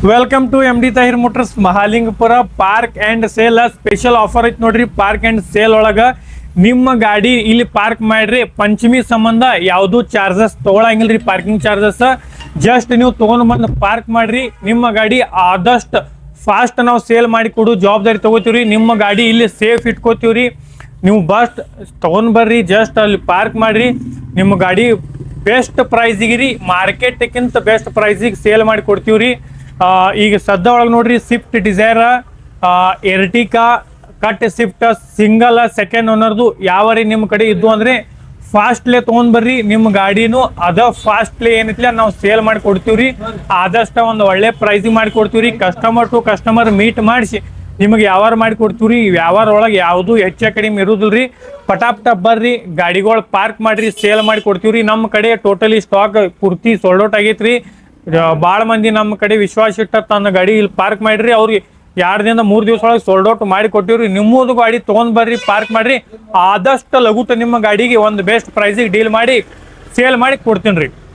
Welcome to M D Tahir motors Mahalingapura park and sale special offer ಐತಿ ನೋಡ್ರಿ. Park and sale ಒಳಗ ನಿಮ್ಮ ಗಾಡಿ ಇಲ್ಲಿ ಪಾರ್ಕ್ ಮಾಡ್ರಿ. ಪಂಚಮಿ ಸಂಬಂಧ ಯಾವುದು ಚಾರ್ಜಸ್ ತಗೊಳಂಗಿಲ್ರಿ. ಪಾರ್ಕಿಂಗ್ ಚಾರ್ಜಸ್ ಜಸ್ಟ್ ನೀವು ತಗೊಂಡ್ ಬಂದು ಪಾರ್ಕ್ ಮಾಡ್ರಿ. ನಿಮ್ಮ ಗಾಡಿ ಆದಷ್ಟು ಫಾಸ್ಟ್ ನಾವು ಸೇಲ್ ಮಾಡಿ ಕೊಡು ಜವಾಬ್ದಾರಿ ತಗೋತೀವ್ರಿ. ನಿಮ್ಮ ಗಾಡಿ ಇಲ್ಲಿ ಸೇಫ್ ಇಟ್ಕೋತೀವ್ರಿ. ನೀವು ಬಸ್ ತಗೊಂಡ್ ಬರ್ರಿ, ಜಸ್ಟ್ ಅಲ್ಲಿ ಪಾರ್ಕ್ ಮಾಡ್ರಿ. ನಿಮ್ಮ ಗಾಡಿ ಬೆಸ್ಟ್ ಪ್ರೈಸಿಗೆ ರೀ, ಮಾರ್ಕೆಟ್ಗಿಂತ ಬೆಸ್ಟ್ ಪ್ರೈಸಿಗೆ ಸೇಲ್ ಮಾಡಿ ಕೊಡ್ತೀವ್ರಿ. ಈಗ ಸದ್ದ ಒಳಗೆ ನೋಡ್ರಿ, Swift Dzire, Ertiga, cut Swift single second ಓನರ್ದು ಯಾವ ರೀ ನಿಮ್ಮ ಕಡೆ ಇದ್ದು ಅಂದ್ರೆ ಫಾಸ್ಟ್ಲೆ ತೊಗೊಂಡ್ ಬರ್ರಿ. ನಿಮ್ಮ ಗಾಡಿನೂ ಅದ ಫಾಸ್ಟ್ಲಿ ಏನೈತಿಲ್ಲ ನಾವು ಸೇಲ್ ಮಾಡಿ ಕೊಡ್ತೀವ್ರಿ. ಆದಷ್ಟು ಒಂದು ಒಳ್ಳೆ ಪ್ರೈಸಿಗೆ ಮಾಡಿ ಕೊಡ್ತೀವ್ರಿ. ಕಸ್ಟಮರ್ ಟು ಕಸ್ಟಮರ್ ಮೀಟ್ ಮಾಡಿಸಿ ನಿಮಗೆ ವ್ಯವಹಾರ ಮಾಡಿ ಕೊಡ್ತೀವ್ರಿ. ವ್ಯವಹಾರ ಒಳಗೆ ಯಾವುದು ಹೆಚ್ಚು ಕಡಿಮೆ ಇರುದಿಲ್ರಿ. ಪಟಾಪ್ ಟಪ್ ಬರ್ರಿ, ಗಾಡಿಗಳು ಪಾರ್ಕ್ ಮಾಡ್ರಿ, ಸೇಲ್ ಮಾಡಿ ಕೊಡ್ತೀವ್ರಿ. ನಮ್ಮ ಕಡೆ ಟೋಟಲಿ ಸ್ಟಾಕ್ ಪೂರ್ತಿ ಸೋಲ್ಡ್ ಔಟ್ ಆಗೈತ್ರಿ. ಭಾಳ ಮಂದಿ ನಮ್ಮ ಕಡೆ ವಿಶ್ವಾಸ ಇಟ್ಟ ತನ್ನ ಗಾಡಿ ಇಲ್ಲಿ ಪಾರ್ಕ್ ಮಾಡ್ರಿ. ಅವ್ರಿಗೆ 2 ದಿನ 3 ದಿವಸ ಒಳಗೆ ಸೋಲ್ಡ್ ಔಟ್ ಮಾಡಿ ಕೊಟ್ಟಿವ್ರಿ. ನಿಮ್ಮದು ಗಾಡಿ ತೊಗೊಂಡ್ ಬರ್ರಿ, ಪಾರ್ಕ್ ಮಾಡ್ರಿ. ಆದಷ್ಟು ಲಘುಟ ನಿಮ್ಮ ಗಾಡಿಗೆ ಒಂದು ಬೆಸ್ಟ್ ಪ್ರೈಸಿಗೆ ಡೀಲ್ ಮಾಡಿ ಸೇಲ್ ಮಾಡಿ ಕೊಡ್ತೀನಿ ರೀ.